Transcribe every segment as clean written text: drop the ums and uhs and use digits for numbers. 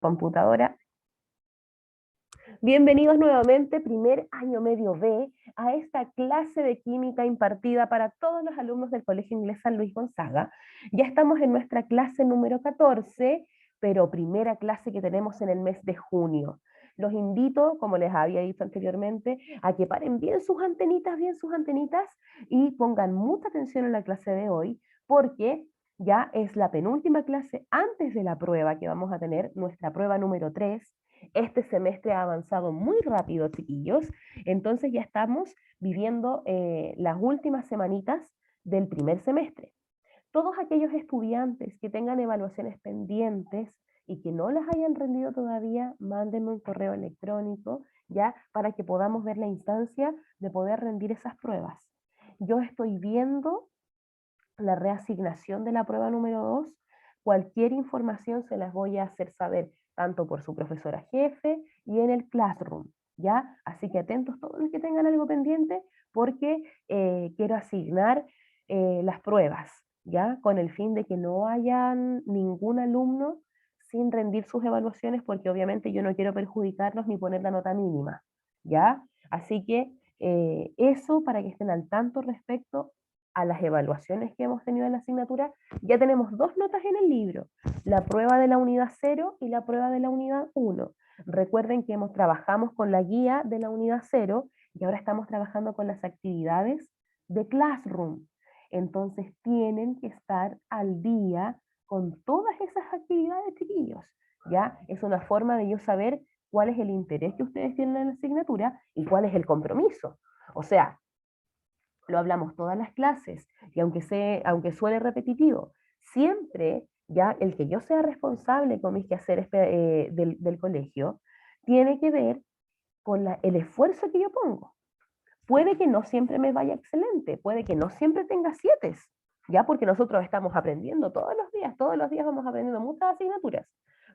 computadora. Bienvenidos nuevamente, primer año medio B, a esta clase de química impartida para todos los alumnos del Colegio Inglés San Luis Gonzaga. Ya estamos en nuestra clase número 14, pero primera clase que tenemos en el mes de junio. Los invito, como les había dicho anteriormente, a que paren bien sus antenitas, y pongan mucha atención en la clase de hoy, porque ya es la penúltima clase antes de la prueba que vamos a tener, nuestra prueba número 3. Este semestre ha avanzado muy rápido, chiquillos, entonces ya estamos viviendo las últimas semanitas del primer semestre. Todos aquellos estudiantes que tengan evaluaciones pendientes y que no las hayan rendido todavía, mándenme un correo electrónico, ya, para que podamos ver la instancia de poder rendir esas pruebas. Yo estoy viendo la reasignación de la prueba número 2, cualquier información se las voy a hacer saber, tanto por su profesora jefe y en el Classroom, ¿ya? Así que atentos todos los que tengan algo pendiente, porque quiero asignar las pruebas, ¿ya? Con el fin de que no hayan ningún alumno sin rendir sus evaluaciones, porque obviamente yo no quiero perjudicarlos ni poner la nota mínima, ¿ya? Así que eso para que estén al tanto respecto a las evaluaciones que hemos tenido en la asignatura. Ya tenemos 2 notas en el libro, la prueba de la unidad 0 y la prueba de la unidad 1. Recuerden que trabajamos con la guía de la unidad 0 y ahora estamos trabajando con las actividades de Classroom. Entonces tienen que estar al día con todas esas actividades, chiquillos. ¿Ya? Es una forma de yo saber cuál es el interés que ustedes tienen en la asignatura y cuál es el compromiso. O sea, lo hablamos todas las clases, y aunque suene repetitivo, siempre ya el que yo sea responsable con mis quehaceres del colegio, tiene que ver con el esfuerzo que yo pongo. Puede que no siempre me vaya excelente, puede que no siempre tenga 7, ya, porque nosotros estamos aprendiendo todos los días vamos aprendiendo muchas asignaturas,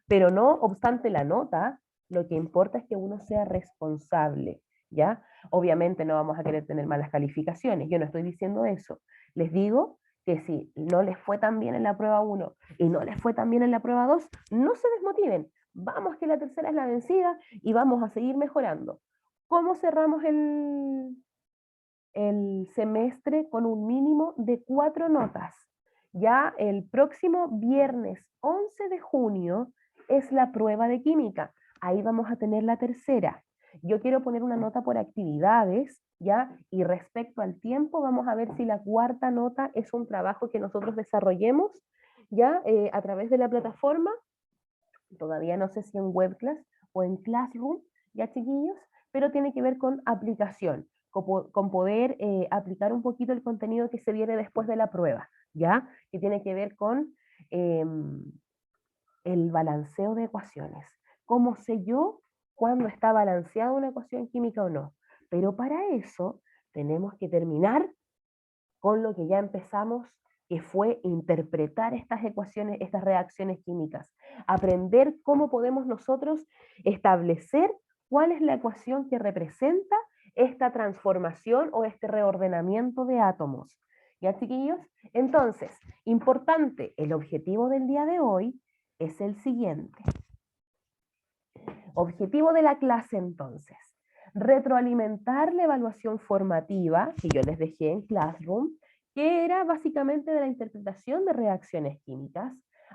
pero no obstante la nota, lo que importa es que uno sea responsable, ¿ya? Obviamente no vamos a querer tener malas calificaciones, yo no estoy diciendo eso. Les digo que si no les fue tan bien en la prueba 1 y no les fue tan bien en la prueba 2, no se desmotiven. Vamos que la tercera es la vencida y vamos a seguir mejorando. ¿Cómo cerramos el semestre? Con un mínimo de 4 notas. Ya el próximo viernes 11 de junio es la prueba de química. Ahí vamos a tener la tercera. Yo quiero poner una nota por actividades, ¿ya? Y respecto al tiempo, vamos a ver si la cuarta nota es un trabajo que nosotros desarrollemos, ¿ya? A través de la plataforma. Todavía no sé si en Webclass o en Classroom, ¿ya, chiquillos? Pero tiene que ver con aplicación, con poder aplicar un poquito el contenido que se viene después de la prueba, ¿ya? Que tiene que ver con el balanceo de ecuaciones. ¿Cómo sé yo cuándo está balanceada una ecuación química o no? Pero para eso tenemos que terminar con lo que ya empezamos, que fue interpretar estas ecuaciones, estas reacciones químicas, aprender cómo podemos nosotros establecer cuál es la ecuación que representa esta transformación o este reordenamiento de átomos. ¿Ya, chiquillos? Entonces, importante, el objetivo del día de hoy es el siguiente. Objetivo de la clase, entonces: retroalimentar la evaluación formativa que yo les dejé en Classroom, que era básicamente de la interpretación de reacciones químicas,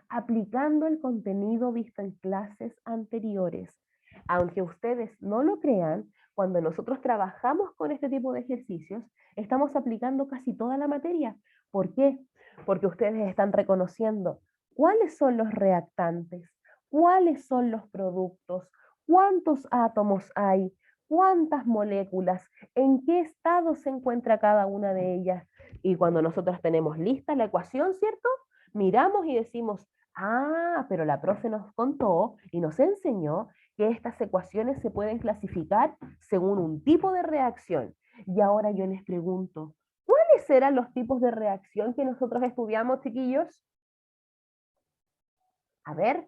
aplicando el contenido visto en clases anteriores. Aunque ustedes no lo crean, cuando nosotros trabajamos con este tipo de ejercicios, estamos aplicando casi toda la materia. ¿Por qué? Porque ustedes están reconociendo cuáles son los reactantes, cuáles son los productos, cuántos átomos hay, cuántas moléculas, en qué estado se encuentra cada una de ellas. Y cuando nosotros tenemos lista la ecuación, ¿cierto? Miramos y decimos, ah, pero la profe nos contó y nos enseñó que estas ecuaciones se pueden clasificar según un tipo de reacción. Y ahora yo les pregunto, ¿cuáles eran los tipos de reacción que nosotros estudiamos, chiquillos? A ver,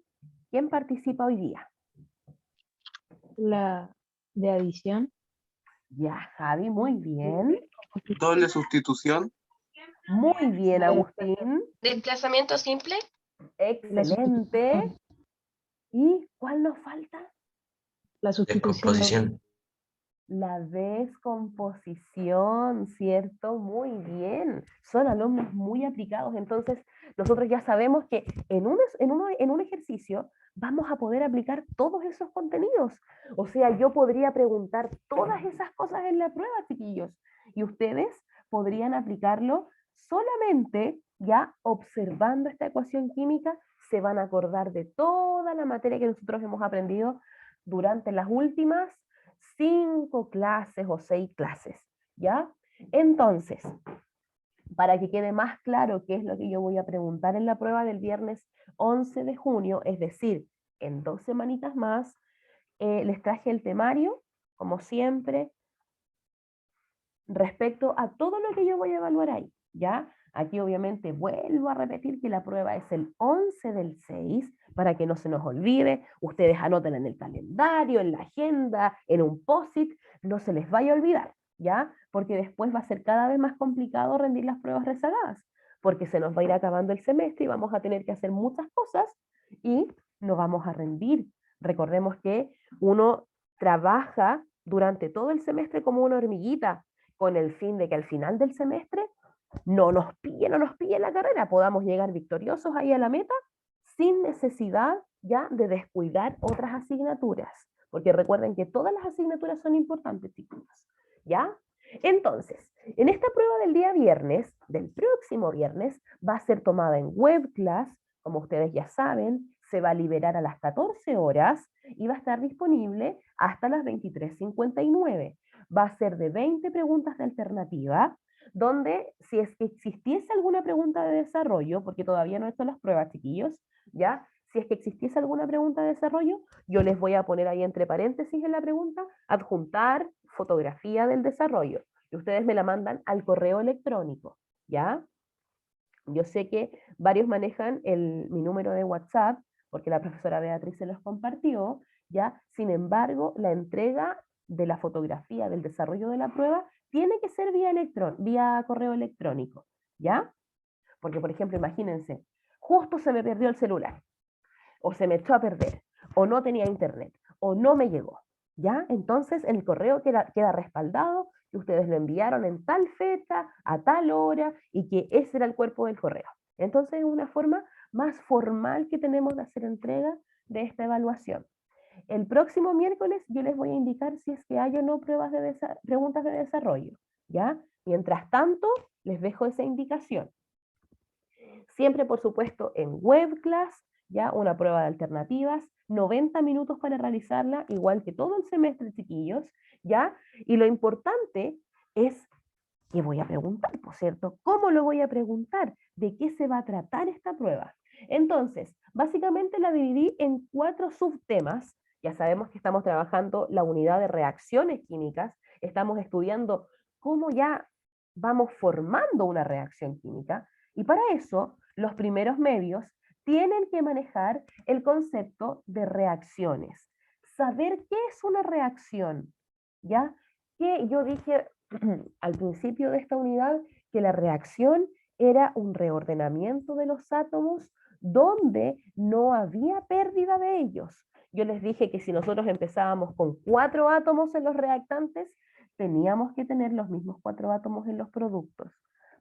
¿quién participa hoy día? La de adición. Ya, Javi, muy bien. Doble sustitución. Muy bien, Agustín. ¿Desplazamiento simple? Excelente. ¿Y cuál nos falta? La sustitución. Descomposición. La descomposición, ¿cierto? Muy bien. Son alumnos muy aplicados. Entonces, nosotros ya sabemos que en un ejercicio vamos a poder aplicar todos esos contenidos. O sea, yo podría preguntar todas esas cosas en la prueba, chiquillos. Y ustedes podrían aplicarlo solamente ya observando esta ecuación química. Se van a acordar de toda la materia que nosotros hemos aprendido durante las últimas 5 clases o 6 clases, ¿ya? Entonces, para que quede más claro qué es lo que yo voy a preguntar en la prueba del viernes 11 de junio, es decir, en 2 semanitas más, les traje el temario, como siempre, respecto a todo lo que yo voy a evaluar ahí, ¿ya? Aquí obviamente vuelvo a repetir que la prueba es el 11 del 6, para que no se nos olvide, ustedes anoten en el calendario, en la agenda, en un post-it, no se les vaya a olvidar, ¿ya? Porque después va a ser cada vez más complicado rendir las pruebas rezagadas, porque se nos va a ir acabando el semestre y vamos a tener que hacer muchas cosas y no vamos a rendir. Recordemos que uno trabaja durante todo el semestre como una hormiguita, con el fin de que al final del semestre no nos pille la carrera, podamos llegar victoriosos ahí a la meta sin necesidad ya de descuidar otras asignaturas. Porque recuerden que todas las asignaturas son importantes, chicos. ¿Ya? Entonces, en esta prueba del día viernes, del próximo viernes, va a ser tomada en webclass, como ustedes ya saben, se va a liberar a las 14 horas y va a estar disponible hasta las 23:59. Va a ser de 20 preguntas de alternativa, donde si es que existiese alguna pregunta de desarrollo, porque todavía no he hecho las pruebas, chiquillos, ¿ya? Si es que existiese alguna pregunta de desarrollo, yo les voy a poner ahí entre paréntesis en la pregunta, adjuntar fotografía del desarrollo. Y ustedes me la mandan al correo electrónico, ¿ya? Yo sé que varios manejan mi número de WhatsApp, porque la profesora Beatriz se los compartió, ¿ya? Sin embargo, la entrega de la fotografía del desarrollo de la prueba tiene que ser vía correo electrónico, ¿ya? Porque, por ejemplo, imagínense, justo se me perdió el celular, o se me echó a perder, o no tenía internet, o no me llegó, ¿ya? Entonces el correo queda respaldado que ustedes lo enviaron en tal fecha, a tal hora, y que ese era el cuerpo del correo. Entonces es una forma más formal que tenemos de hacer entrega de esta evaluación. El próximo miércoles yo les voy a indicar si es que hay o no preguntas de desarrollo, ¿ya? Mientras tanto, les dejo esa indicación. Siempre, por supuesto, en webclass, ya una prueba de alternativas, 90 minutos para realizarla, igual que todo el semestre, chiquillos, ¿ya? Y lo importante es qué voy a preguntar, por cierto, cómo lo voy a preguntar, de qué se va a tratar esta prueba. Entonces, básicamente la dividí en 4 subtemas. Ya sabemos que estamos trabajando la unidad de reacciones químicas, estamos estudiando cómo ya vamos formando una reacción química, y para eso los primeros medios tienen que manejar el concepto de reacciones. Saber qué es una reacción, ¿ya? Que yo dije al principio de esta unidad que la reacción era un reordenamiento de los átomos donde no había pérdida de ellos. Yo les dije que si nosotros empezábamos con 4 átomos en los reactantes, teníamos que tener los mismos 4 átomos en los productos.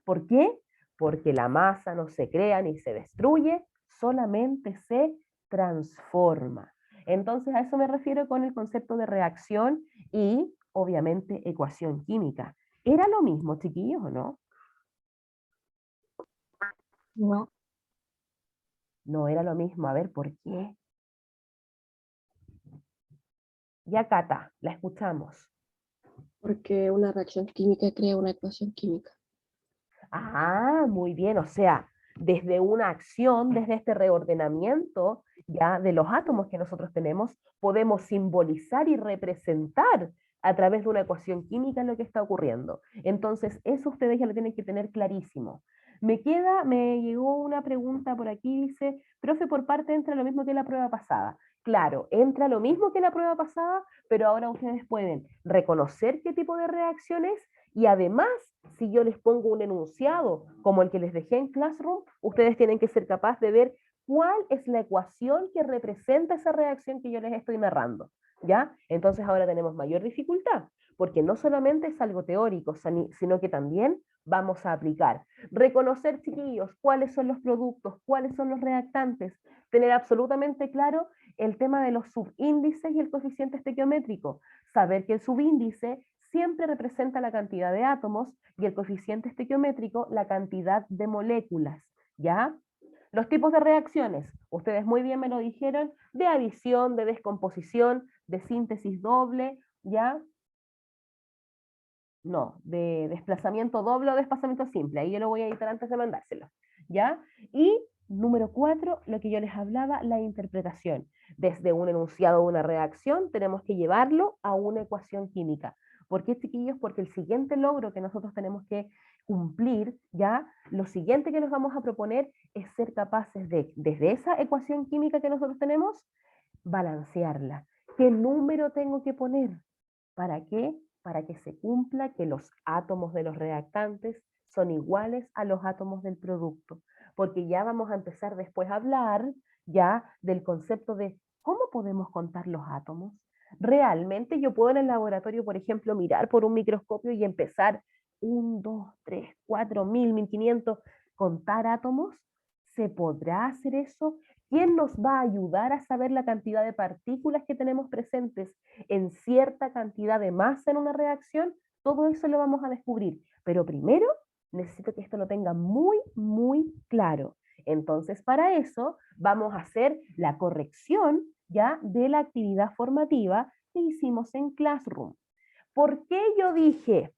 ¿Por qué? Porque la masa no se crea ni se destruye, solamente se transforma. Entonces a eso me refiero con el concepto de reacción y obviamente ecuación química. ¿Era lo mismo, chiquillos, o no? No, No era lo mismo. A ver, ¿por qué? Ya, Cata, la escuchamos. porque una reacción química crea una ecuación química. Ah, muy bien. O sea, desde una acción, desde este reordenamiento ya de los átomos que nosotros tenemos, podemos simbolizar y representar a través de una ecuación química lo que está ocurriendo. Entonces, eso ustedes ya lo tienen que tener clarísimo. Me llegó una pregunta por aquí, dice, profe, por parte entra lo mismo que la prueba pasada. Claro, entra lo mismo que la prueba pasada, pero ahora ustedes pueden reconocer qué tipo de reacciones y además, si yo les pongo un enunciado como el que les dejé en Classroom, ustedes tienen que ser capaces de ver cuál es la ecuación que representa esa reacción que yo les estoy narrando, ¿ya? Entonces ahora tenemos mayor dificultad, porque no solamente es algo teórico, sino que también vamos a aplicar. Reconocer, chiquillos, cuáles son los productos, cuáles son los reactantes, tener absolutamente claro el tema de los subíndices y el coeficiente estequiométrico, saber que el subíndice siempre representa la cantidad de átomos y el coeficiente estequiométrico la cantidad de moléculas, ¿ya? Los tipos de reacciones, ustedes muy bien me lo dijeron, de adición, de descomposición, de síntesis doble, ¿ya? No, de desplazamiento doble o desplazamiento simple, ahí yo lo voy a editar antes de mandárselo, ¿ya? Y número 4, lo que yo les hablaba, la interpretación. Desde un enunciado o una reacción tenemos que llevarlo a una ecuación química. ¿Por qué, chiquillos? Porque el siguiente logro que nosotros tenemos que cumplir, ¿ya? Lo siguiente que nos vamos a proponer es ser capaces de, desde esa ecuación química que nosotros tenemos, balancearla. ¿Qué número tengo que poner? ¿Para qué? Para que se cumpla que los átomos de los reactantes son iguales a los átomos del producto. Porque ya vamos a empezar después a hablar ya del concepto de cómo podemos contar los átomos. Realmente yo puedo en el laboratorio, por ejemplo, mirar por un microscopio y empezar 1, 2, 3, 4, 1000, 1500, contar átomos. ¿Se podrá hacer eso? ¿Quién nos va a ayudar a saber la cantidad de partículas que tenemos presentes en cierta cantidad de masa en una reacción? Todo eso lo vamos a descubrir. Pero primero necesito que esto lo tenga muy, muy claro. Entonces, para eso vamos a hacer la corrección ya de la actividad formativa que hicimos en Classroom. ¿Por qué yo dije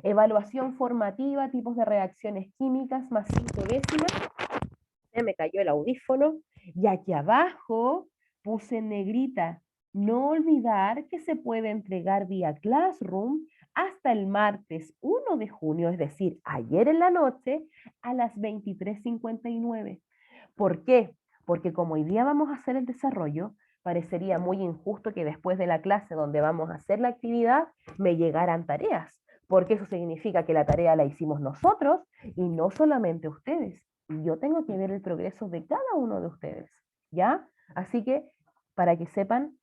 evaluación formativa, tipos de reacciones químicas más 5 décimas? Me cayó el audífono, y aquí abajo puse en negrita, no olvidar que se puede entregar vía Classroom hasta el martes 1 de junio, es decir, ayer en la noche, a las 23:59. ¿Por qué? Porque como hoy día vamos a hacer el desarrollo, parecería muy injusto que después de la clase donde vamos a hacer la actividad me llegaran tareas, porque eso significa que la tarea la hicimos nosotros y no solamente ustedes. Y yo tengo que ver el progreso de cada uno de ustedes, ¿ya? Así que, para que sepan,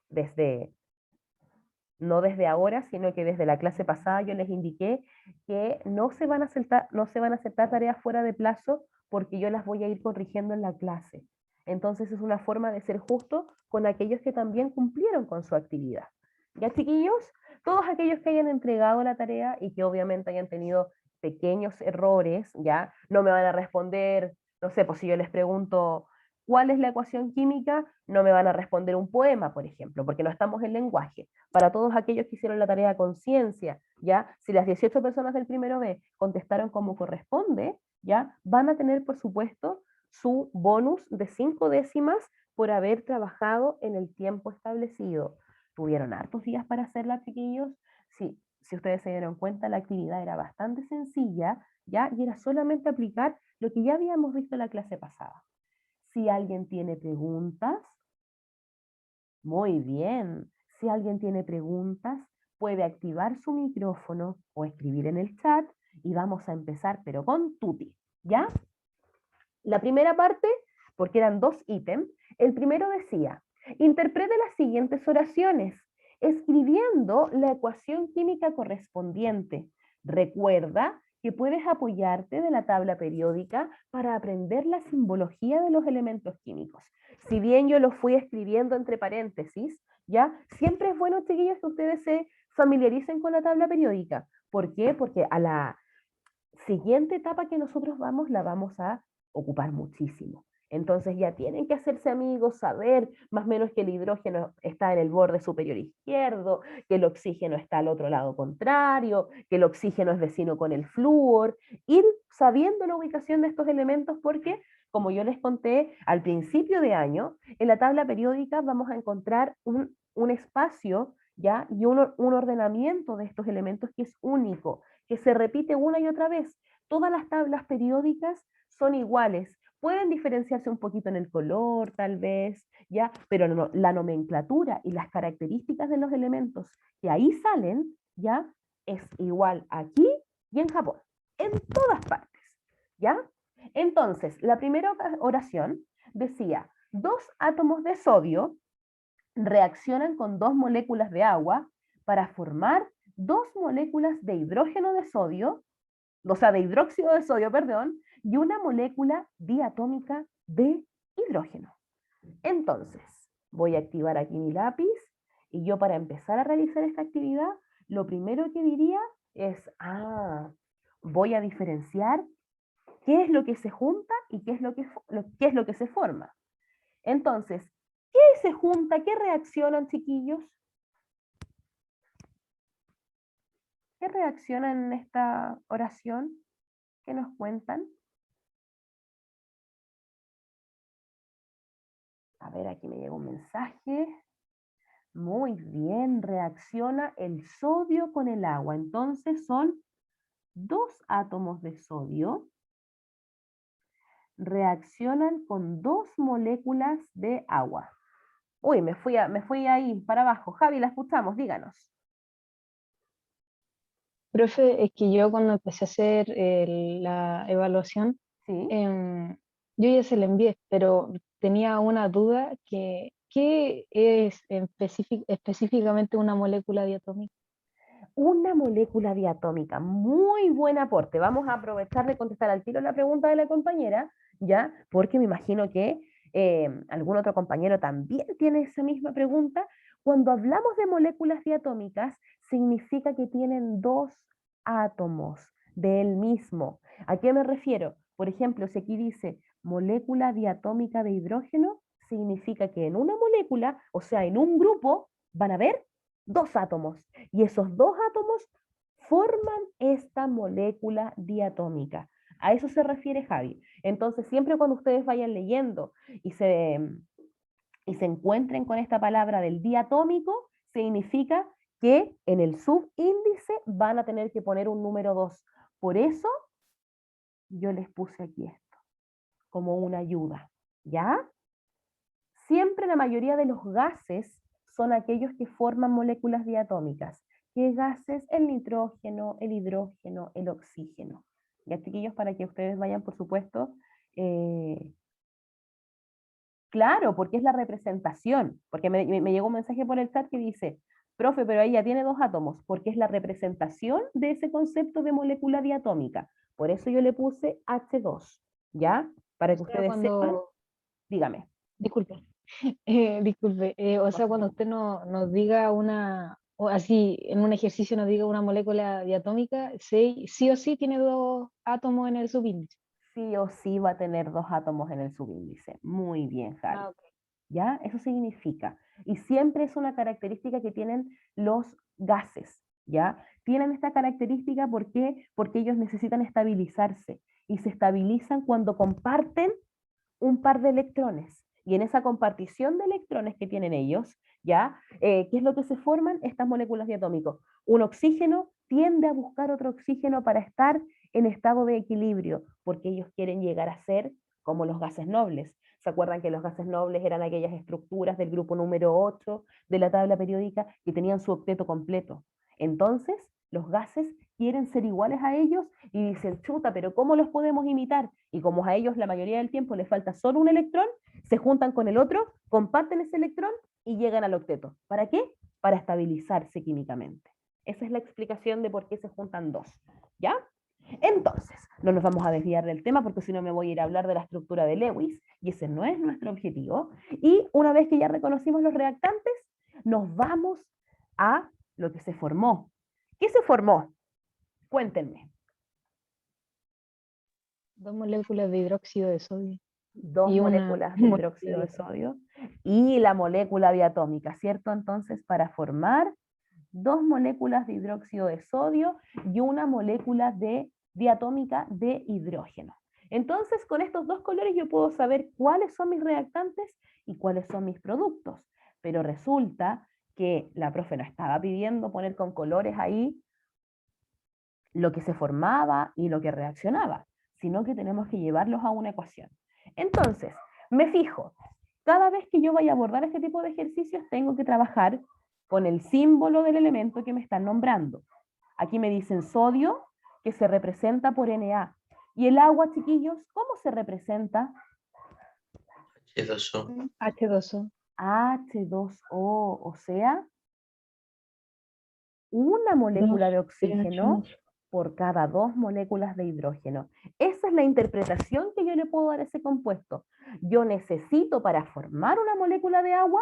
no desde ahora, sino que desde la clase pasada yo les indiqué que no se van a aceptar tareas fuera de plazo porque yo las voy a ir corrigiendo en la clase. Entonces es una forma de ser justo con aquellos que también cumplieron con su actividad. ¿Ya, chiquillos? Todos aquellos que hayan entregado la tarea y que obviamente hayan tenido pequeños errores, ¿ya? No me van a responder, no sé, pues si yo les pregunto, ¿cuál es la ecuación química? No me van a responder un poema, por ejemplo, porque no estamos en lenguaje. Para todos aquellos que hicieron la tarea a conciencia, ¿ya? Si las 18 personas del primero B contestaron como corresponde, ¿ya? Van a tener, por supuesto, su bonus de 5 décimas por haber trabajado en el tiempo establecido. ¿Tuvieron hartos días para hacerla, chiquillos? Sí, si ustedes se dieron cuenta, la actividad era bastante sencilla, ¿ya? Y era solamente aplicar lo que ya habíamos visto en la clase pasada. Si alguien tiene preguntas, muy bien. Si alguien tiene preguntas, puede activar su micrófono o escribir en el chat y vamos a empezar, pero con tutti, ¿ya? La primera parte, porque eran 2 ítems, el primero decía, interprete las siguientes oraciones, escribiendo la ecuación química correspondiente. Recuerda que puedes apoyarte de la tabla periódica para aprender la simbología de los elementos químicos. Si bien yo lo fui escribiendo entre paréntesis, ¿ya? Siempre es bueno, chiquillos, que ustedes se familiaricen con la tabla periódica. ¿Por qué? Porque a la siguiente etapa que nosotros vamos, la vamos a ocupar muchísimo. Entonces ya tienen que hacerse amigos, saber más o menos que el hidrógeno está en el borde superior izquierdo, que el oxígeno está al otro lado contrario, que el oxígeno es vecino con el flúor, ir sabiendo la ubicación de estos elementos porque, como yo les conté al principio de año, en la tabla periódica vamos a encontrar un espacio ¿ya? Y un ordenamiento de estos elementos que es único, que se repite una y otra vez. Todas las tablas periódicas son iguales. Pueden diferenciarse un poquito en el color, tal vez, ¿ya? Pero no, la nomenclatura y las características de los elementos que ahí salen, ¿ya? Es igual aquí y en Japón, en todas partes, ¿ya? Entonces, la primera oración decía, 2 átomos de sodio reaccionan con 2 moléculas de agua para formar 2 moléculas de hidrógeno de sodio, o sea, de hidróxido de sodio, perdón, y una molécula diatómica de hidrógeno. Entonces, voy a activar aquí mi lápiz y yo para empezar a realizar esta actividad, lo primero que diría es, voy a diferenciar qué es lo que se junta y qué es lo que se forma. Entonces, ¿qué se junta? ¿Qué reaccionan, chiquillos? ¿Qué reaccionan en esta oración? ¿Qué nos cuentan? A ver, aquí me llega un mensaje. Muy bien, reacciona el sodio con el agua. Entonces son 2 átomos de sodio. Reaccionan con 2 moléculas de agua. Uy, me fui ahí para abajo. Javi, la escuchamos, díganos. Profe, es que yo cuando empecé a hacer la evaluación, Sí. yo ya se la envié, pero tenía una duda que, ¿qué es específicamente una molécula diatómica? Una molécula diatómica. Muy buen aporte. Vamos a aprovechar de contestar al tiro la pregunta de la compañera, ¿ya? Porque me imagino que algún otro compañero también tiene esa misma pregunta. Cuando hablamos de moléculas diatómicas, significa que tienen 2 átomos del mismo. ¿A qué me refiero? Por ejemplo, si aquí dice molécula diatómica de hidrógeno, significa que en una molécula, o sea, en un grupo, van a haber 2 átomos. Y esos 2 átomos forman esta molécula diatómica. A eso se refiere Javi. Entonces, siempre cuando ustedes vayan leyendo y se encuentren con esta palabra del diatómico, significa que en el subíndice van a tener que poner un número 2. Por eso yo les puse aquí esto, como una ayuda. ¿Ya? Siempre la mayoría de los gases son aquellos que forman moléculas diatómicas. ¿Qué gases? El nitrógeno, el hidrógeno, el oxígeno. Ya, chiquillos, para que ustedes vayan, por supuesto, claro, porque es la representación, porque me llegó un mensaje por el chat que dice, profe, pero ahí ya tiene 2 átomos, porque es la representación de ese concepto de molécula diatómica. Por eso yo le puse H2, ¿ya? Para que O sea, ustedes sepan, dígame. disculpe, disculpe, o sea, cuando usted nos diga o así, en un ejercicio nos diga una molécula diatómica, sí o sí tiene 2 átomos en el subíndice. Sí o sí va a tener 2 átomos en el subíndice. Muy bien, Javi. Ah, ok. ¿Ya? Eso significa. Y siempre es una característica que tienen los gases, ¿ya? Tienen esta característica ¿por qué? Porque ellos necesitan estabilizarse y se estabilizan cuando comparten un par de electrones. Y en esa compartición de electrones que tienen ellos, ¿ya? ¿Qué es lo que se forman? Estas moléculas diatómicas. Un oxígeno tiende a buscar otro oxígeno para estar en estado de equilibrio, porque ellos quieren llegar a ser como los gases nobles. ¿Se acuerdan que los gases nobles eran aquellas estructuras del grupo número 8 de la tabla periódica que tenían su octeto completo? Entonces, los gases quieren ser iguales a ellos y dicen, chuta, pero ¿cómo los podemos imitar? Y como a ellos la mayoría del tiempo les falta solo un electrón, se juntan con el otro, comparten ese electrón y llegan al octeto. ¿Para qué? Para estabilizarse químicamente. Esa es la explicación de por qué se juntan 2. ¿Ya? Entonces, no nos vamos a desviar del tema porque si no me voy a ir a hablar de la estructura de Lewis y ese no es nuestro objetivo. Y una vez que ya reconocimos los reactantes, nos vamos a lo que se formó. ¿Qué se formó? Cuéntenme. 2 moléculas de hidróxido de sodio 2 y una moléculas de molécula hidróxido de diatómica. sodio y la molécula diatómica, ¿cierto? Entonces, para formar 2 moléculas de hidróxido de sodio y una molécula diatómica de hidrógeno. Entonces, con estos 2 colores yo puedo saber cuáles son mis reactantes y cuáles son mis productos. Pero resulta que la profe no estaba pidiendo poner con colores ahí lo que se formaba y lo que reaccionaba, sino que tenemos que llevarlos a una ecuación. Entonces, me fijo, cada vez que yo vaya a abordar este tipo de ejercicios, tengo que trabajar con el símbolo del elemento que me están nombrando. Aquí me dicen sodio, que se representa por Na. ¿Y el agua, chiquillos, cómo se representa? H2O. H2O. H2O, o sea, una molécula de oxígeno por cada 2 moléculas de hidrógeno. Esa es la interpretación que yo le puedo dar a ese compuesto. Yo necesito para formar una molécula de agua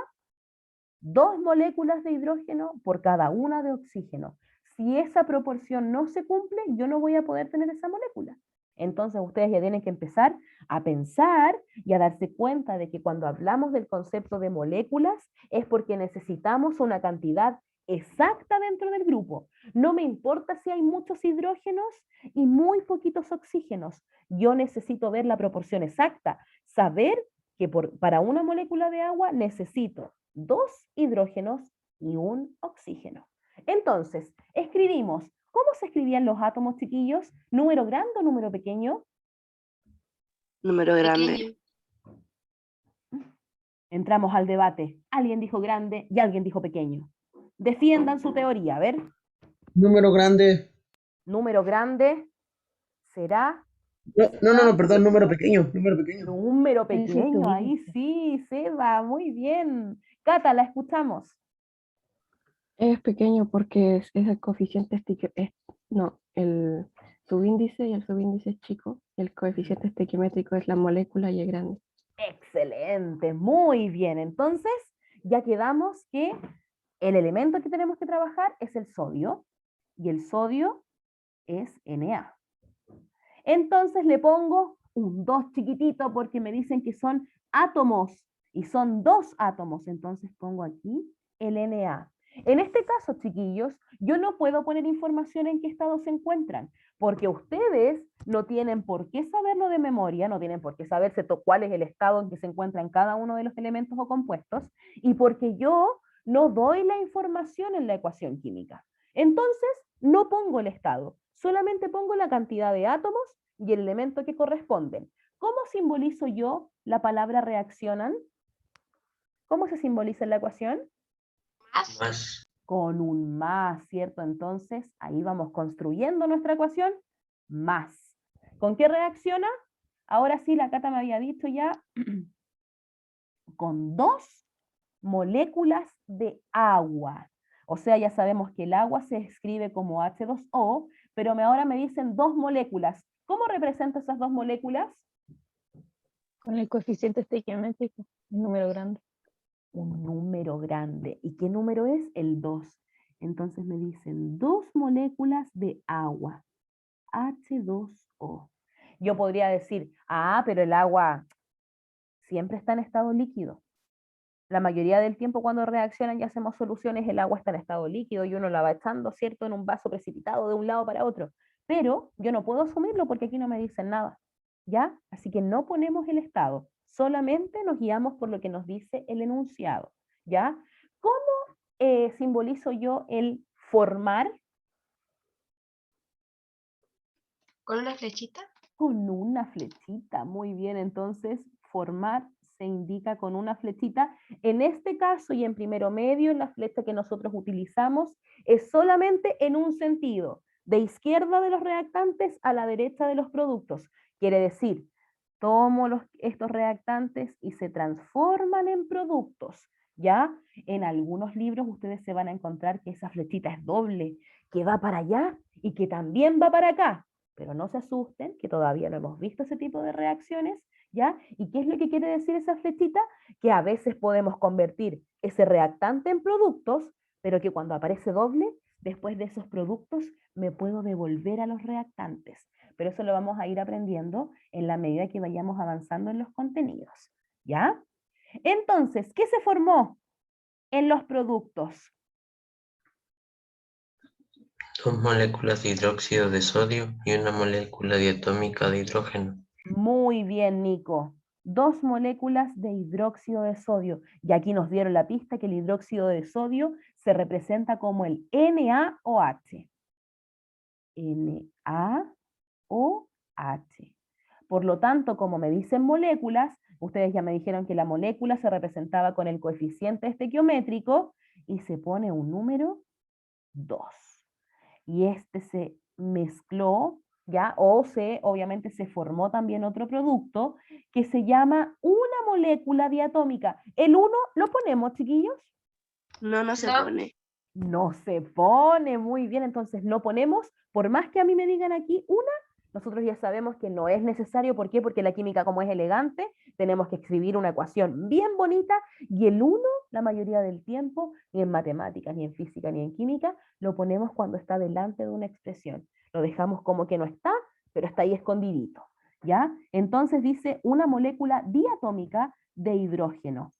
2 moléculas de hidrógeno por cada una de oxígeno. Si esa proporción no se cumple, yo no voy a poder tener esa molécula. Entonces ustedes ya tienen que empezar a pensar y a darse cuenta de que cuando hablamos del concepto de moléculas es porque necesitamos una cantidad exacta dentro del grupo. No me importa si hay muchos hidrógenos y muy poquitos oxígenos. Yo necesito ver la proporción exacta, saber que para una molécula de agua necesito 2 hidrógenos y un oxígeno. Entonces, escribimos. ¿Cómo se escribían los átomos, chiquillos? ¿Número grande o número pequeño? Número grande. Entramos al debate. Alguien dijo grande y alguien dijo pequeño. Defiendan su teoría, a ver. Número grande. Número grande será... No, perdón, número pequeño, número pequeño. Número Ese es pequeño, tu ahí índice. sí, Seba, muy bien. Cata, la escuchamos. Es pequeño porque es el coeficiente no, el subíndice y el subíndice es chico. Y el coeficiente estequiométrico es la molécula y es grande. Excelente, muy bien. Entonces, ya quedamos que el elemento que tenemos que trabajar es el sodio, y el sodio es Na. Entonces le pongo un 2 chiquitito porque me dicen que son átomos, y son 2 átomos, entonces pongo aquí el Na. En este caso, chiquillos, yo no puedo poner información en qué estado se encuentran, porque ustedes no tienen por qué saberlo de memoria, no tienen por qué saberse cuál es el estado en que se encuentran cada uno de los elementos o compuestos, y porque yo no doy la información en la ecuación química. Entonces, no pongo el estado, solamente pongo la cantidad de átomos y el elemento que corresponden. ¿Cómo simbolizo yo la palabra reaccionan? ¿Cómo se simboliza en la ecuación? Más. Con un más, ¿cierto? Entonces, ahí vamos construyendo nuestra ecuación, más. ¿Con qué reacciona? Ahora sí, la Cata me había dicho ya, con 2 moléculas de agua. O sea, ya sabemos que el agua se escribe como H2O, pero ahora me dicen 2 moléculas. ¿Cómo represento esas 2 moléculas? Con el coeficiente estequiométrico, el número grande. Un número grande. ¿Y qué número es? El 2. Entonces me dicen 2 moléculas de agua, H2O. Yo podría decir, pero el agua siempre está en estado líquido. La mayoría del tiempo cuando reaccionan y hacemos soluciones, el agua está en estado líquido y uno la va echando, ¿cierto?, en un vaso precipitado de un lado para otro. Pero yo no puedo asumirlo porque aquí no me dicen nada, ¿ya? Así que no ponemos el estado, solamente nos guiamos por lo que nos dice el enunciado, ¿ya? ¿Cómo simbolizo yo el formar? ¿Con una flechita? Con una flechita, muy bien, entonces formar se indica con una flechita. En este caso y en primero medio, la flecha que nosotros utilizamos es solamente en un sentido, de izquierda de los reactantes a la derecha de los productos. Quiere decir, tomo estos reactantes y se transforman en productos, ¿ya? En algunos libros ustedes se van a encontrar que esa flechita es doble, que va para allá y que también va para acá. Pero no se asusten, que todavía no hemos visto ese tipo de reacciones, ¿ya? ¿Y qué es lo que quiere decir esa flechita? Que a veces podemos convertir ese reactante en productos, pero que cuando aparece doble, después de esos productos me puedo devolver a los reactantes. Pero eso lo vamos a ir aprendiendo en la medida que vayamos avanzando en los contenidos, ¿ya? Entonces, ¿qué se formó en los productos? 2 moléculas de hidróxido de sodio y una molécula diatómica de hidrógeno. Muy bien, Nico. 2 moléculas de hidróxido de sodio. Y aquí nos dieron la pista que el hidróxido de sodio se representa como el NaOH. NaOH. Por lo tanto, como me dicen moléculas, ustedes ya me dijeron que la molécula se representaba con el coeficiente estequiométrico y se pone un número 2. Y este se mezcló ¿ya? Obviamente se formó también otro producto que se llama una molécula diatómica. El 1 lo ponemos, chiquillos. No se pone. No se pone muy bien, entonces no ponemos, por más que a mí me digan aquí una, nosotros ya sabemos que no es necesario. ¿Por qué? Porque la química, como es elegante, tenemos que escribir una ecuación bien bonita y el 1, la mayoría del tiempo, ni en matemáticas, ni en física, ni en química, lo ponemos cuando está delante de una expresión. Lo dejamos como que no está, pero está ahí escondidito, ¿ya? Entonces dice una molécula diatómica de hidrógeno.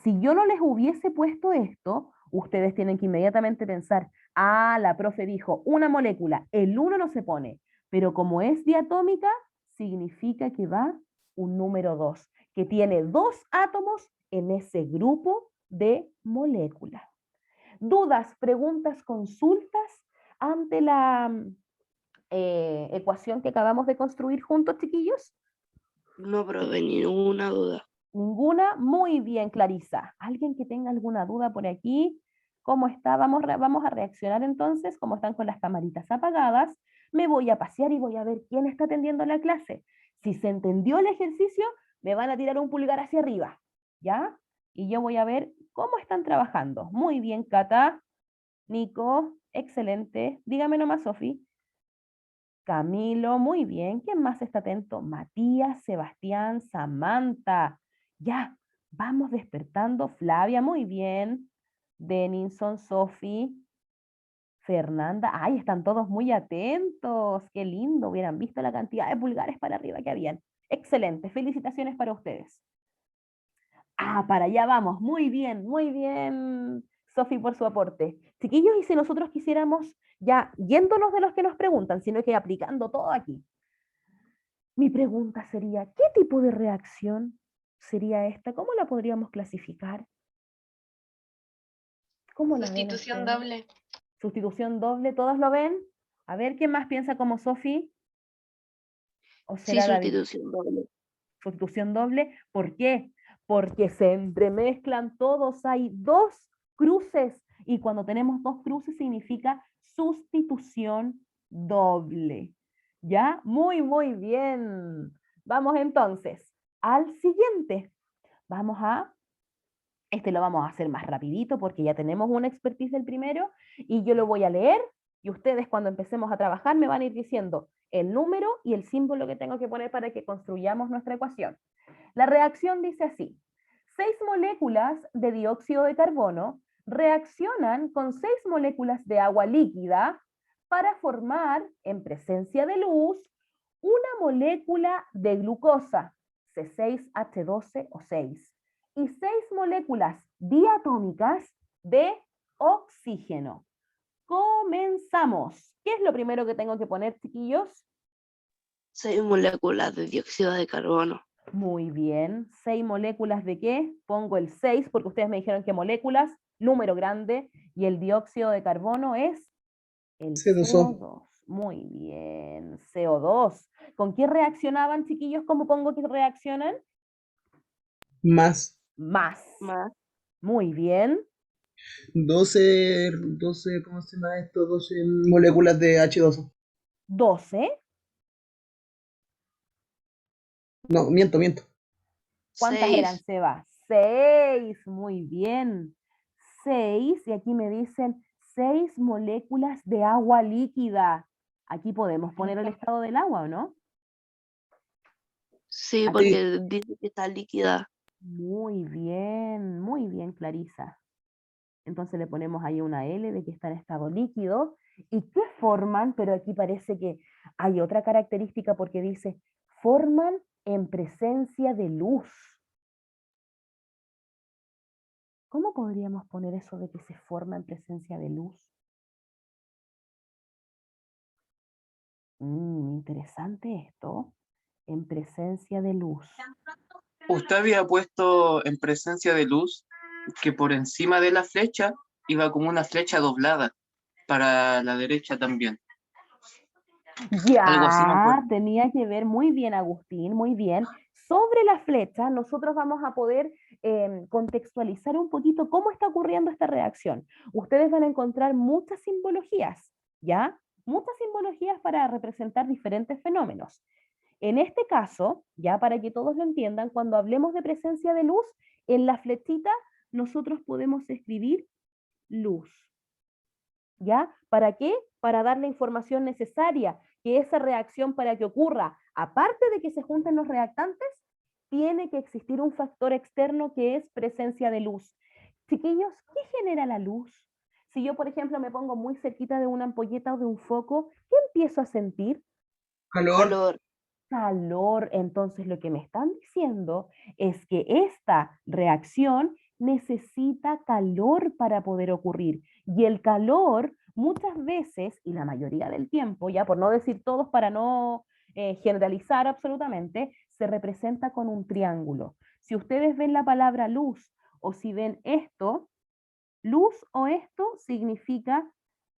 Si yo no les hubiese puesto esto, ustedes tienen que inmediatamente pensar, la profe dijo una molécula, el 1 no se pone, pero como es diatómica, significa que va un número 2, que tiene 2 átomos en ese grupo de moléculas. ¿Dudas, preguntas, consultas ante la ecuación que acabamos de construir juntos, chiquillos? No, profe, ninguna duda. Ninguna. Muy bien, Clarisa. ¿Alguien que tenga alguna duda por aquí? ¿Cómo está? Vamos a reaccionar entonces. Como están con las camaritas apagadas, me voy a pasear y voy a ver quién está atendiendo la clase. Si se entendió el ejercicio, me van a tirar un pulgar hacia arriba, ¿ya? Y yo voy a ver cómo están trabajando. Muy bien, Cata. Nico, excelente. Dígame nomás, Sofi. Camilo, muy bien. ¿Quién más está atento? Matías, Sebastián, Samantha. Ya, vamos despertando. Flavia, muy bien. Denison, Sofi, Fernanda. Ay, están todos muy atentos. Qué lindo. Hubieran visto la cantidad de pulgares para arriba que habían. Excelente. Felicitaciones para ustedes. Para allá vamos. Muy bien, Sofi, por su aporte. Chiquillos, y si nosotros quisiéramos, ya yéndonos de los que nos preguntan, sino que aplicando todo aquí. Mi pregunta sería, ¿qué tipo de reacción sería esta? ¿Cómo la podríamos clasificar? ¿Cómo la ven Sustitución ustedes? doble. Sustitución doble, ¿todos lo ven? A ver, ¿quién más piensa como Sofi? ¿O Sí, será David? sustitución doble. Sustitución doble. ¿Por qué? Porque se entremezclan todos, hay 2 cruces y cuando tenemos 2 cruces significa sustitución doble. ¿Ya? Muy bien. Vamos entonces al siguiente. Este lo vamos a hacer más rapidito porque ya tenemos una expertise del primero y yo lo voy a leer y ustedes cuando empecemos a trabajar me van a ir diciendo el número y el símbolo que tengo que poner para que construyamos nuestra ecuación. La reacción dice así: 6 moléculas de dióxido de carbono reaccionan con 6 moléculas de agua líquida para formar, en presencia de luz, una molécula de glucosa, C6H12O6, y 6 moléculas diatómicas de oxígeno. Comenzamos. ¿Qué es lo primero que tengo que poner, chiquillos? 6 moléculas de dióxido de carbono. Muy bien. 6 moléculas de qué? Pongo el 6 porque ustedes me dijeron que moléculas, número grande, y el dióxido de carbono es el C2O. CO2. Muy bien. CO2. ¿Con qué reaccionaban, chiquillos? ¿Cómo pongo que reaccionan? Más Más. Más. Muy bien. 12, ¿cómo se llama esto? 12 moléculas de H2O. 12. No, miento. ¿Cuántas 6. eran, Seba? 6. Muy bien. 6. Y aquí me dicen 6 moléculas de agua líquida. Aquí podemos poner el estado del agua, ¿o no? Sí, Aquí. porque dice que está líquida. Muy bien, Clarisa. Entonces le ponemos ahí una L de que está en estado líquido. ¿Y qué forman? Pero aquí parece que hay otra característica porque dice, forman en presencia de luz. ¿Cómo podríamos poner eso de que se forma en presencia de luz? Interesante esto. En presencia de luz. Usted había puesto en presencia de luz que por encima de la flecha iba como una flecha doblada para la derecha también. Algo así me Ya, acuerdo. tenía que ver muy bien, Agustín, muy bien. Sobre la flecha, nosotros vamos a poder contextualizar un poquito cómo está ocurriendo esta reacción. Ustedes van a encontrar muchas simbologías, ¿ya? muchas simbologías para representar diferentes fenómenos. En este caso, ya para que todos lo entiendan, cuando hablemos de presencia de luz, en la flechita nosotros podemos escribir luz. ¿Ya? ¿Para qué? Para dar la información necesaria, que esa reacción para que ocurra, aparte de que se junten los reactantes, tiene que existir un factor externo que es presencia de luz. Chiquillos, ¿qué genera la luz? Si yo, por ejemplo, me pongo muy cerquita de una ampolleta o de un foco, ¿qué empiezo a sentir? Calor. Calor. Calor. Entonces lo que me están diciendo es que esta reacción necesita calor para poder ocurrir. Y el calor muchas veces, y la mayoría del tiempo, ya por no decir todos para no generalizar absolutamente, se representa con un triángulo. Si ustedes ven la palabra luz o si ven esto, luz o esto significa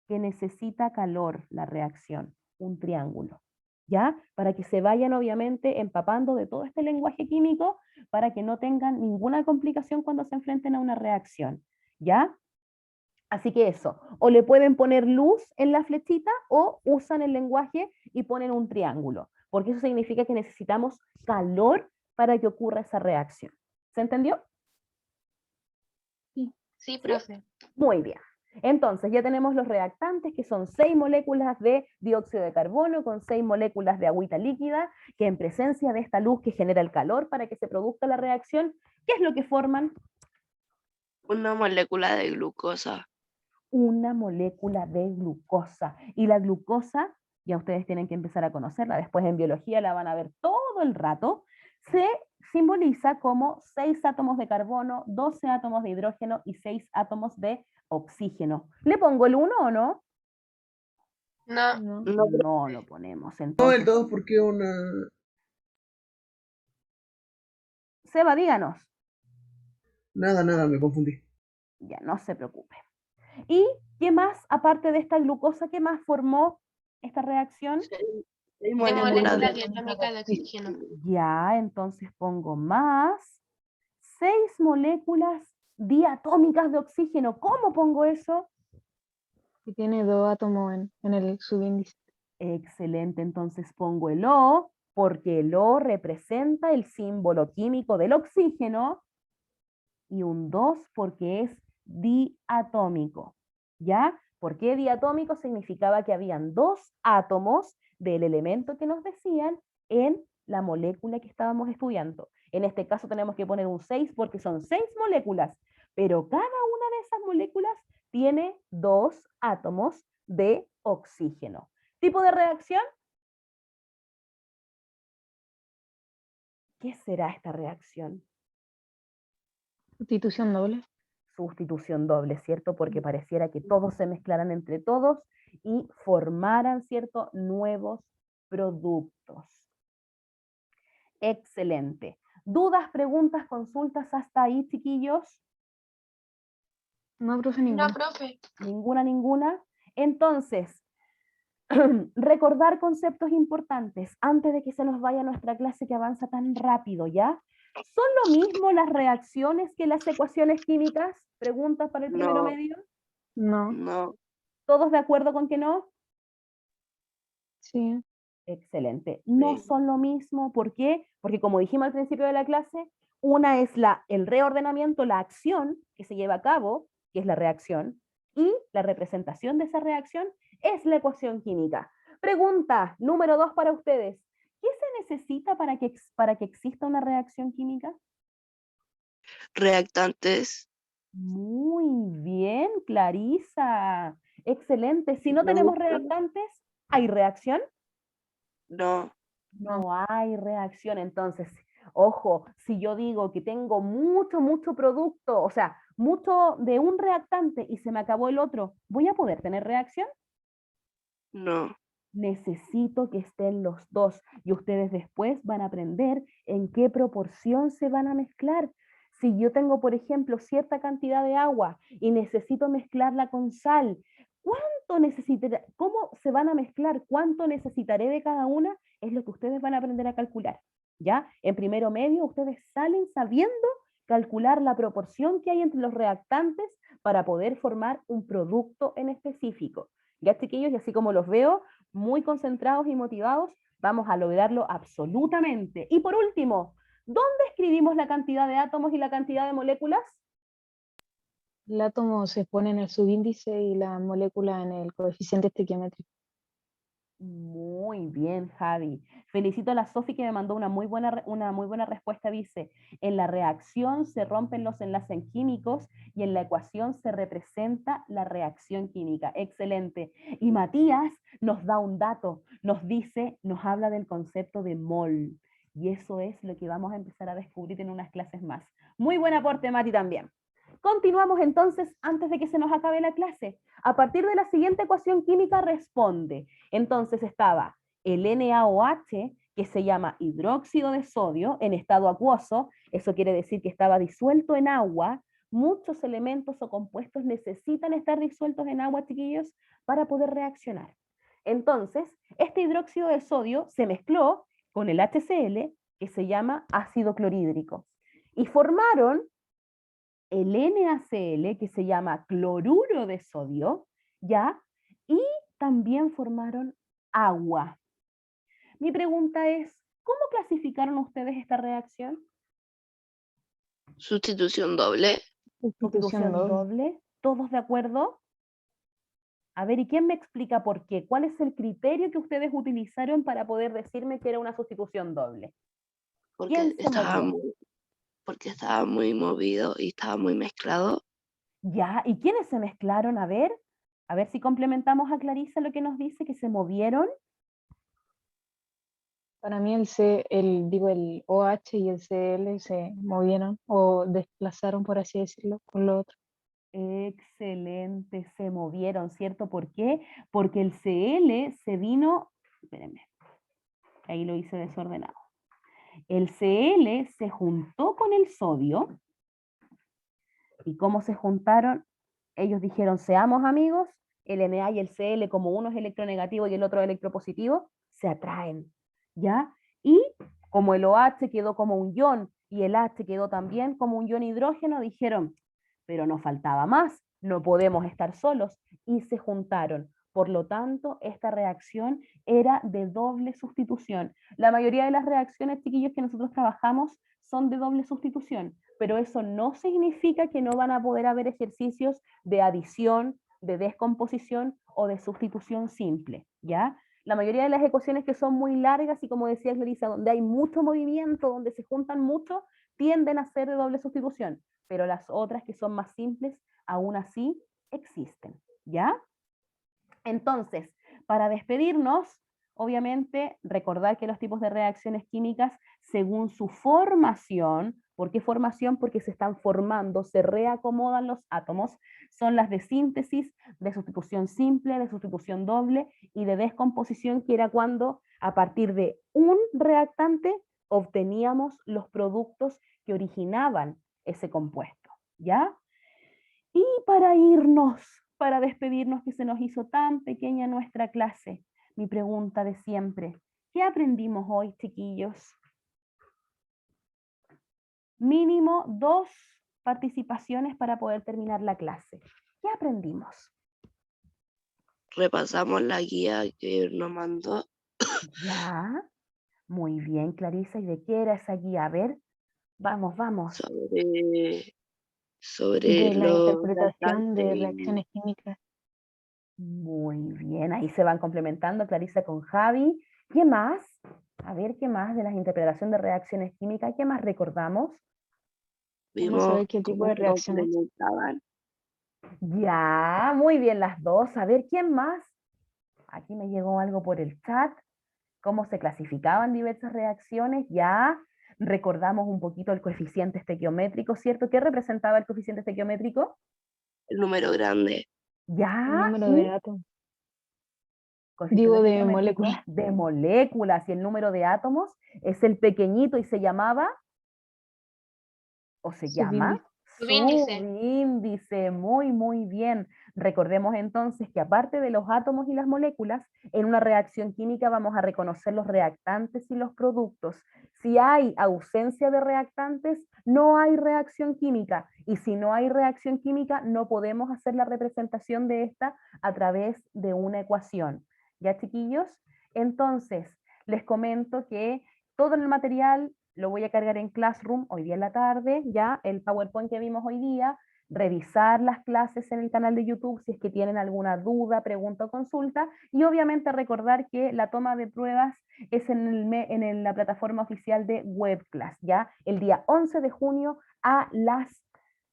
que necesita calor la reacción, un triángulo. ¿Ya? Para que se vayan obviamente empapando de todo este lenguaje químico para que no tengan ninguna complicación cuando se enfrenten a una reacción. ¿Ya? Así que eso, o le pueden poner luz en la flechita o usan el lenguaje y ponen un triángulo, porque eso significa que necesitamos calor para que ocurra esa reacción. ¿Se entendió? Sí, profe. Muy bien. Entonces ya tenemos los reactantes, que son 6 moléculas de dióxido de carbono con 6 moléculas de agüita líquida, que en presencia de esta luz que genera el calor para que se produzca la reacción, ¿qué es lo que forman? Una molécula de glucosa. Una molécula de glucosa. Y la glucosa, ya ustedes tienen que empezar a conocerla, después en biología la van a ver todo el rato, se simboliza como 6 átomos de carbono, 12 átomos de hidrógeno y 6 átomos de oxígeno. ¿Le pongo el 1 o no? No. No. No lo ponemos. No, el Entonces, 2 porque una... Seba, díganos. Nada, me confundí. Ya, no se preocupe. ¿Y qué más, aparte de esta glucosa, qué más formó esta reacción? Seis De moléculas molécula de diatómica de oxígeno. Ya, entonces pongo más 6 moléculas diatómicas de oxígeno. ¿Cómo pongo eso? Y tiene 2 átomos en el subíndice. Excelente, entonces pongo el O, porque el O representa el símbolo químico del oxígeno, y un 2 porque es diatómico. ¿Ya? ¿Por qué diatómico? Significaba que habían 2 átomos del elemento que nos decían en la molécula que estábamos estudiando. En este caso tenemos que poner un 6 porque son 6 moléculas, pero cada una de esas moléculas tiene 2 átomos de oxígeno. ¿Tipo de reacción? ¿Qué será esta reacción? Sustitución doble. Sustitución doble, ¿cierto? Porque pareciera que todos se mezclaran entre todos y formaran, ¿cierto?, nuevos productos. Excelente. ¿Dudas, preguntas, consultas hasta ahí, chiquillos? No, profe, No, ninguna. profe. Ninguna. Entonces, recordar conceptos importantes antes de que se nos vaya nuestra clase que avanza tan rápido, ¿ya? ¿Son lo mismo las reacciones que las ecuaciones químicas? ¿Preguntas para el primero No. medio? No. No. ¿Todos de acuerdo con que no? Sí. Excelente. No Sí. son lo mismo. ¿Por qué? Porque como dijimos al principio de la clase, una es el reordenamiento, la acción que se lleva a cabo, que es la reacción, y la representación de esa reacción es la ecuación química. Pregunta número 2 para ustedes. ¿Qué se necesita para que exista una reacción química? Reactantes. Muy bien, Clarisa. Excelente. Si no Me tenemos gusta. reactantes, ¿hay reacción? No. No hay reacción. Entonces, ojo, si yo digo que tengo mucho producto, o sea, mucho de un reactante y se me acabó el otro, ¿voy a poder tener reacción? No. Necesito que estén los dos y ustedes después van a aprender en qué proporción se van a mezclar. Si yo tengo, por ejemplo, cierta cantidad de agua y necesito mezclarla con sal, ¿cuánto necesitaré? ¿Cómo se van a mezclar? ¿Cuánto necesitaré de cada una? Es lo que ustedes van a aprender a calcular. ¿Ya? En primero medio ustedes salen sabiendo calcular la proporción que hay entre los reactantes para poder formar un producto en específico. Ya, chiquillos, y así como los veo, muy concentrados y motivados, vamos a lograrlo absolutamente. Y por último, ¿dónde escribimos la cantidad de átomos y la cantidad de moléculas? El átomo se pone en el subíndice y la molécula en el coeficiente estequiométrico. Muy bien, Javi. Felicito a la Sofi que me mandó una muy buena respuesta. Dice, en la reacción se rompen los enlaces químicos y en la ecuación se representa la reacción química. Excelente. Y Matías nos da un dato, nos dice, nos habla del concepto de mol. Y eso es lo que vamos a empezar a descubrir en unas clases más. Muy buen aporte, Mati, también. Continuamos entonces antes de que se nos acabe la clase. A partir de la siguiente ecuación química responde. Entonces estaba el NaOH, que se llama hidróxido de sodio, en estado acuoso. Eso quiere decir que estaba disuelto en agua. Muchos elementos o compuestos necesitan estar disueltos en agua, chiquillos, para poder reaccionar. Entonces, este hidróxido de sodio se mezcló con el HCl, que se llama ácido clorhídrico, y formaron el NaCl, que se llama cloruro de sodio, ¿ya? Y también formaron agua. Mi pregunta es, ¿cómo clasificaron ustedes esta reacción? Sustitución doble. Sustitución doble. ¿Todos de acuerdo? A ver, ¿y quién me explica por qué? ¿Cuál es el criterio que ustedes utilizaron para poder decirme que era una sustitución doble? Porque ¿Quién se estaba movió? porque estaba muy movido y estaba muy mezclado. Ya, ¿y quiénes se mezclaron? A ver si complementamos a Clarisa lo que nos dice, que se movieron. Para mí el OH y el Cl se movieron o desplazaron, por así decirlo, con lo otro. Excelente, se movieron, ¿cierto? ¿Por qué? Porque el Cl se vino, espérenme, ahí lo hice desordenado. El Cl se juntó con el sodio, ¿y cómo se juntaron? Ellos dijeron, seamos amigos, el Na y el Cl, como uno es electronegativo y el otro electropositivo, se atraen, ¿ya? Y como el OH quedó como un ion y el H quedó también como un ion hidrógeno, dijeron, pero nos faltaba más, no podemos estar solos, y se juntaron. Por lo tanto, esta reacción era de doble sustitución. La mayoría de las reacciones, chiquillos, que nosotros trabajamos son de doble sustitución, pero eso no significa que no van a poder haber ejercicios de adición, de descomposición o de sustitución simple, ¿ya? La mayoría de las ecuaciones que son muy largas y, como decía Clarisa, donde hay mucho movimiento, donde se juntan mucho, tienden a ser de doble sustitución, pero las otras que son más simples, aún así existen, ¿ya? Entonces, para despedirnos, obviamente, recordar que los tipos de reacciones químicas, según su formación, ¿por qué formación? Porque se están formando, se reacomodan los átomos, son las de síntesis, de sustitución simple, de sustitución doble y de descomposición, que era cuando a partir de un reactante obteníamos los productos que originaban ese compuesto, ¿ya? Y para irnos, para despedirnos, que se nos hizo tan pequeña nuestra clase, mi pregunta de siempre, ¿qué aprendimos hoy, chiquillos? Mínimo 2 participaciones para poder terminar la clase. ¿Qué aprendimos? Repasamos la guía que nos mandó Ya, muy bien, Clarisa. ¿Y de qué era esa guía? A ver, vamos. sobre De la los interpretación de reactantes y reacciones químicas. Muy bien, ahí se van complementando Clarisa con Javi. ¿Qué más? A ver, ¿qué más de la interpretación de reacciones químicas? ¿Qué más recordamos? Vamos a vimos ver qué tipo cómo de se reacciones. complementaban. Ya, muy bien las dos. A ver, ¿quién más? Aquí me llegó algo por el chat. ¿Cómo se clasificaban diversas reacciones? Ya recordamos un poquito el coeficiente estequiométrico, ¿cierto? ¿Qué representaba el coeficiente estequiométrico? El número grande. El Ya, número y de átomos. coeficiente Digo, de estequiométrico moléculas. de moléculas, y el número de átomos es el pequeñito y se llamaba, o se llama, Subíndice. Subíndice. Subíndice, muy, muy bien. Recordemos entonces que aparte de los átomos y las moléculas, en una reacción química vamos a reconocer los reactantes y los productos. Si hay ausencia de reactantes, no hay reacción química. Y si no hay reacción química, no podemos hacer la representación de esta a través de una ecuación. ¿Ya, chiquillos? Entonces, les comento que todo el material lo voy a cargar en Classroom hoy día en la tarde, ya el PowerPoint que vimos hoy día, revisar las clases en el canal de YouTube si es que tienen alguna duda, pregunta o consulta, y obviamente recordar que la toma de pruebas es en la plataforma oficial de WebClass, ya el día 11 de junio a las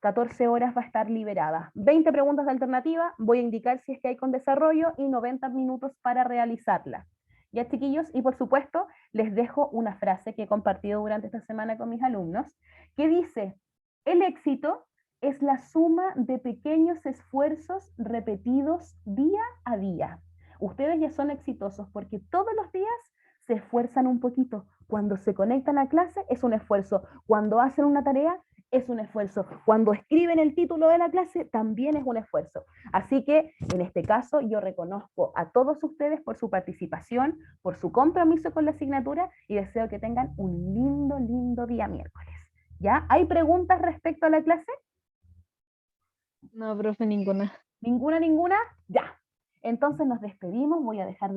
14 horas va a estar liberada. 20 preguntas de alternativa, voy a indicar si es que hay con desarrollo y 90 minutos para realizarla. Ya, chiquillos, y por supuesto, les dejo una frase que he compartido durante esta semana con mis alumnos, que dice, el éxito es la suma de pequeños esfuerzos repetidos día a día. Ustedes ya son exitosos porque todos los días se esfuerzan un poquito. Cuando se conectan a clase es un esfuerzo. Cuando hacen una tarea es un esfuerzo. Cuando escriben el título de la clase también es un esfuerzo. Así que en este caso yo reconozco a todos ustedes por su participación, por su compromiso con la asignatura y deseo que tengan un lindo, lindo día miércoles. ¿Ya? ¿Hay preguntas respecto a la clase? No, profe, ninguna. ¿Ninguna, ninguna? Ya. Entonces nos despedimos. Voy a dejar de